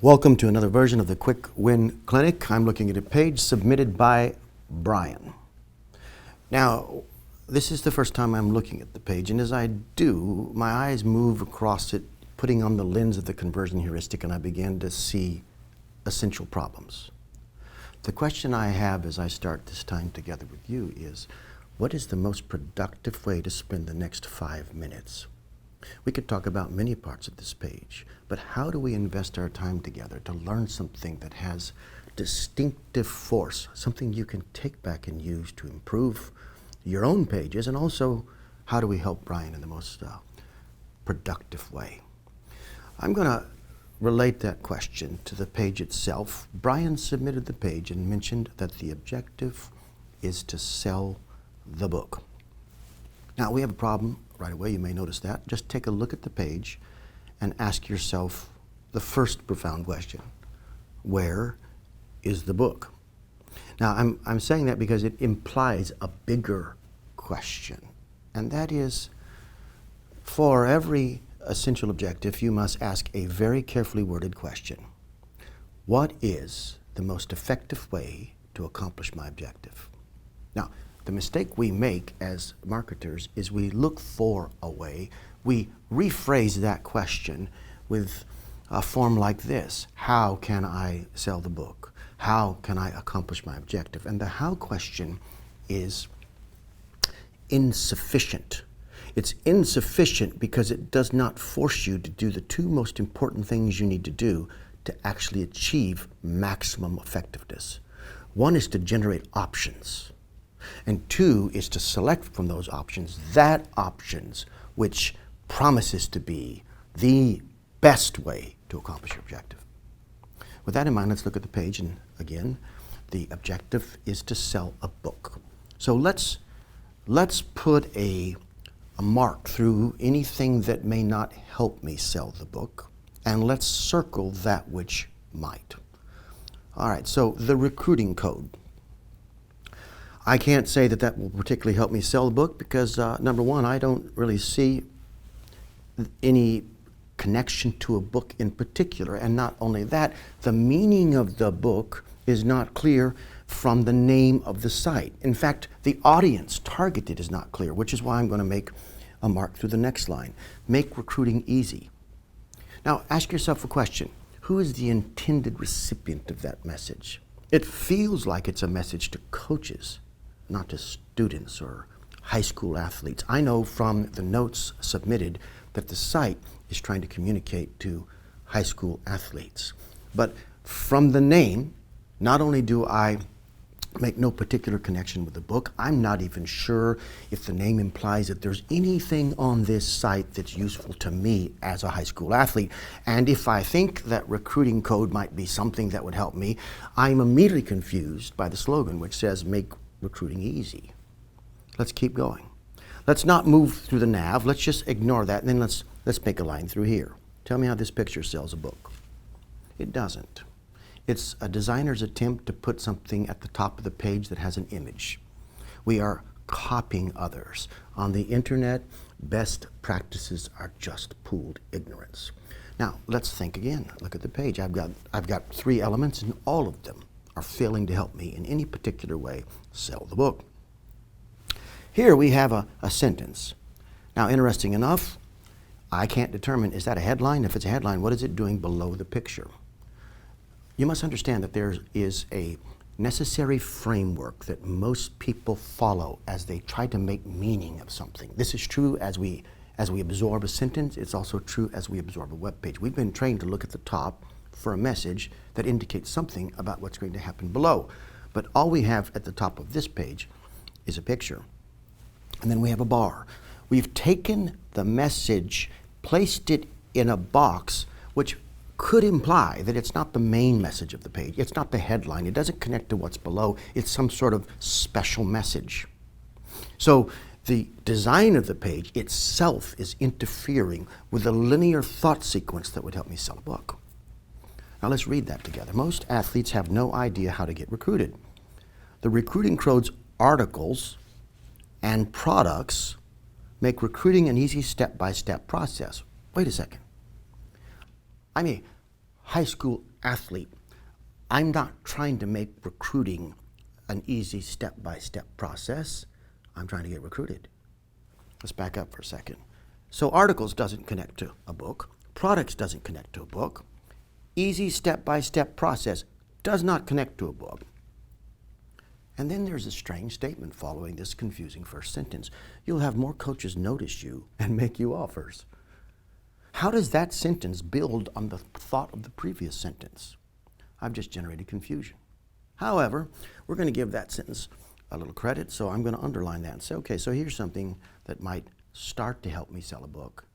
Welcome to another version of the Quick Win Clinic. I'm looking at a page submitted by Bryan. Now, this is the first time I'm looking at the page, and as I do, my eyes move across it, putting on the lens of the conversion heuristic, and I begin to see essential problems. The question I have as I start this time together with you is, what is the most productive way to spend the next 5 minutes? We could talk about many parts of this page, but how do we invest our time together to learn something that has distinctive force, something you can take back and use to improve your own pages, and also how do we help Bryan in the most productive way? I'm going to relate that question to the page itself. Bryan submitted the page and mentioned that the objective is to sell the book. Now, we have a problem right away. You may notice that. Just take a look at the page and ask yourself the first profound question. Where is the book? Now, I'm saying that because it implies a bigger question, and that is, for every essential objective, you must ask a very carefully worded question. What is the most effective way to accomplish my objective? Now, the mistake we make as marketers is we look for a way. We rephrase that question with a form like this. How can I sell the book? How can I accomplish my objective? And the how question is insufficient. It's insufficient because it does not force you to do the two most important things you need to do to actually achieve maximum effectiveness. One is to generate options. And two is to select from those options that options which promises to be the best way to accomplish your objective. With that in mind, let's look at the page. And again, the objective is to sell a book. So let's put a mark through anything that may not help me sell the book, and let's circle that which might. All right, so the recruiting code. I can't say that that will particularly help me sell the book because, number one, I don't really see any connection to a book in particular. And not only that, the meaning of the book is not clear from the name of the site. In fact, the audience targeted is not clear, which is why I'm going to make a mark through the next line. Make recruiting easy. Now, ask yourself a question. Who is the intended recipient of that message? It feels like it's a message to coaches, not to students or high school athletes. I know from the notes submitted that the site is trying to communicate to high school athletes. But from the name, not only do I make no particular connection with the book, I'm not even sure if the name implies that there's anything on this site that's useful to me as a high school athlete. And if I think that recruiting code might be something that would help me, I'm immediately confused by the slogan, which says, make recruiting easy. Let's keep going. Let's not move through the nav. Let's just ignore that, and then let's make a line through here. Tell me how this picture sells a book. It doesn't. It's a designer's attempt to put something at the top of the page that has an image. We are copying others. On the internet, best practices are just pooled ignorance. Now, let's think again. Look at the page. I've got 3 elements, and all of them are failing to help me in any particular way sell the book. Here we have a sentence. Now, interesting enough, I can't determine, is that a headline? If it's a headline, what is it doing below the picture? You must understand that there is a necessary framework that most people follow as they try to make meaning of something. This is true as we absorb a sentence. It's also true as we absorb a web page. We've been trained to look at the top for a message that indicates something about what's going to happen below. But all we have at the top of this page is a picture. And then we have a bar. We've taken the message, placed it in a box, which could imply that it's not the main message of the page. It's not the headline. It doesn't connect to what's below. It's some sort of special message. So the design of the page itself is interfering with a linear thought sequence that would help me sell a book. Now let's read that together. Most athletes have no idea how to get recruited. The recruiting code's articles and products make recruiting an easy step-by-step process. Wait a second. I'm a high school athlete, I'm not trying to make recruiting an easy step-by-step process. I'm trying to get recruited. Let's back up for a second. So articles doesn't connect to a book. Products doesn't connect to a book. Easy step-by-step process does not connect to a book. And then there's a strange statement following this confusing first sentence. You'll have more coaches notice you and make you offers. How does that sentence build on the thought of the previous sentence? I've just generated confusion. However, we're going to give that sentence a little credit, so I'm going to underline that and say, okay, so here's something that might start to help me sell a book.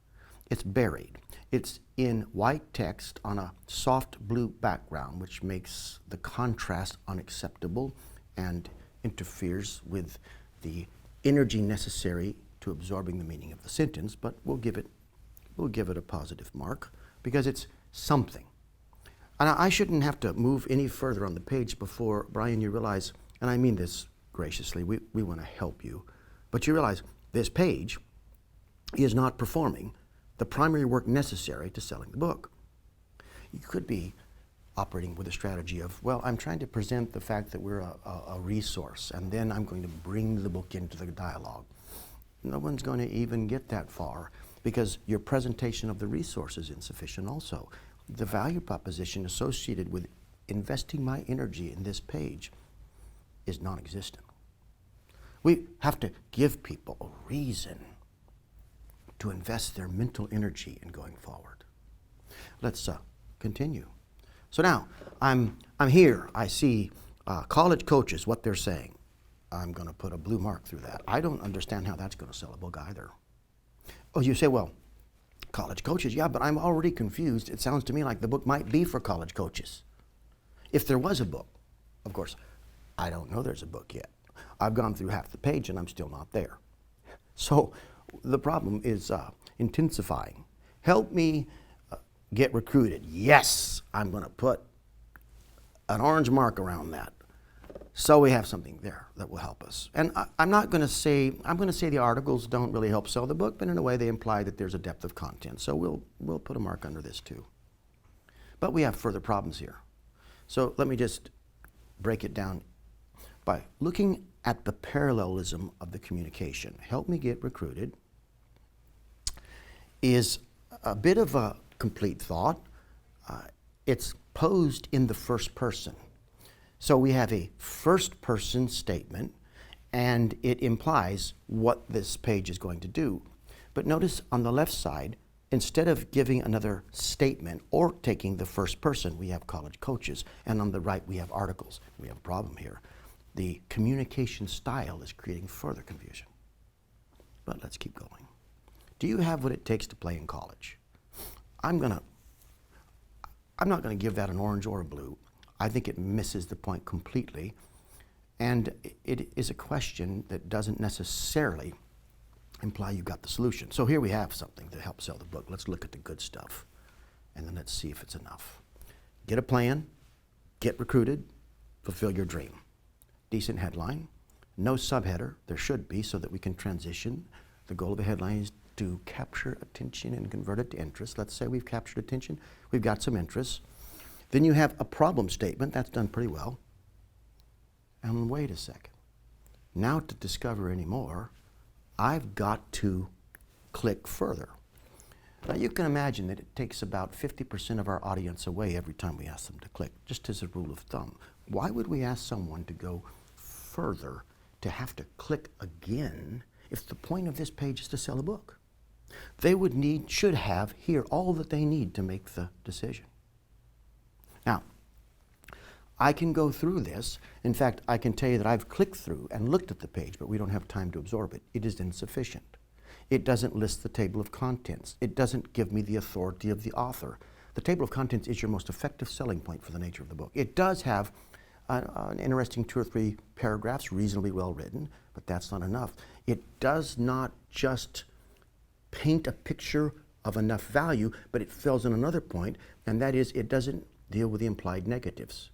It's buried. It's in white text on a soft blue background, which makes the contrast unacceptable and interferes with the energy necessary to absorbing the meaning of the sentence, but we'll give it a positive mark because it's something. And I shouldn't have to move any further on the page before, Bryan, you realize, and I mean this graciously, we want to help you, but you realize this page is not performing the primary work necessary to selling the book. You could be operating with a strategy of, well, I'm trying to present the fact that we're a resource, and then I'm going to bring the book into the dialogue. No one's going to even get that far because your presentation of the resource is insufficient also. The value proposition associated with investing my energy in this page is non-existent. We have to give people a reason to invest their mental energy in going forward. Let's continue. So now, I'm here. I see college coaches, what they're saying. I'm going to put a blue mark through that. I don't understand how that's going to sell a book either. Oh, you say, well, college coaches, yeah, but I'm already confused. It sounds to me like the book might be for college coaches. If there was a book, of course, I don't know there's a book yet. I've gone through half the page and I'm still not there. So the problem is intensifying. Help me get recruited. Yes, I'm going to put an orange mark around that. So we have something there that will help us. And I'm going to say the articles don't really help sell the book, but in a way they imply that there's a depth of content. So we'll put a mark under this too. But we have further problems here. So let me just break it down by looking at the parallelism of the communication. Help me get recruited is a bit of a complete thought. It's posed in the first person. So we have a first person statement and it implies what this page is going to do. But notice on the left side, instead of giving another statement or taking the first person, we have college coaches, and on the right we have articles. We have a problem here. The communication style is creating further confusion. But let's keep going. Do you have what it takes to play in college? I'm not going to give that an orange or a blue. I think it misses the point completely. And it is a question that doesn't necessarily imply you got the solution. So here we have something to help sell the book. Let's look at the good stuff. And then let's see if it's enough. Get a plan, get recruited, fulfill your dream. Decent headline, no subheader. There should be so that we can transition. The goal of a headline is to capture attention and convert it to interest. Let's say we've captured attention. We've got some interest. Then you have a problem statement. That's done pretty well. And wait a second. Now to discover any more, I've got to click further. Now you can imagine that it takes about 50% of our audience away every time we ask them to click, just as a rule of thumb. Why would we ask someone to go further, to have to click again, if the point of this page is to sell a book? They should have here all that they need to make the decision. Now, I can go through this. In fact, I can tell you that I've clicked through and looked at the page, but we don't have time to absorb it. It is insufficient. It doesn't list the table of contents. It doesn't give me the authority of the author. The table of contents is your most effective selling point for the nature of the book. It does have an interesting 2 or 3 paragraphs, reasonably well written, but that's not enough. It does not just paint a picture of enough value, but it fills in another point, and that is it doesn't deal with the implied negatives.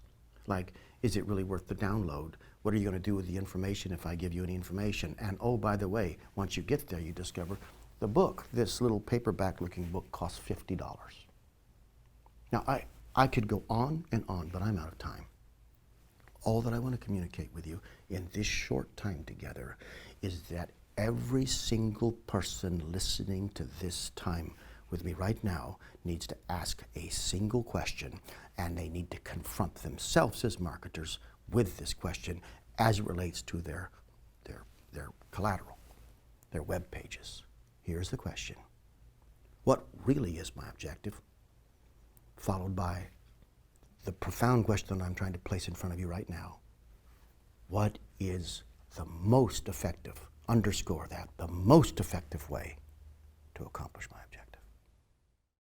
Like, is it really worth the download? What are you going to do with the information if I give you any information? And oh, by the way, once you get there, you discover the book, this little paperback looking book, costs $50. Now, I could go on and on, but I'm out of time. All that I want to communicate with you in this short time together is that every single person listening to this time with me right now needs to ask a single question, and they need to confront themselves as marketers with this question as it relates to their collateral, their web pages. Here's the question. What really is my objective? Followed by the profound question I'm trying to place in front of you right now. What is the most effective, underscore that, the most effective way to accomplish my objective?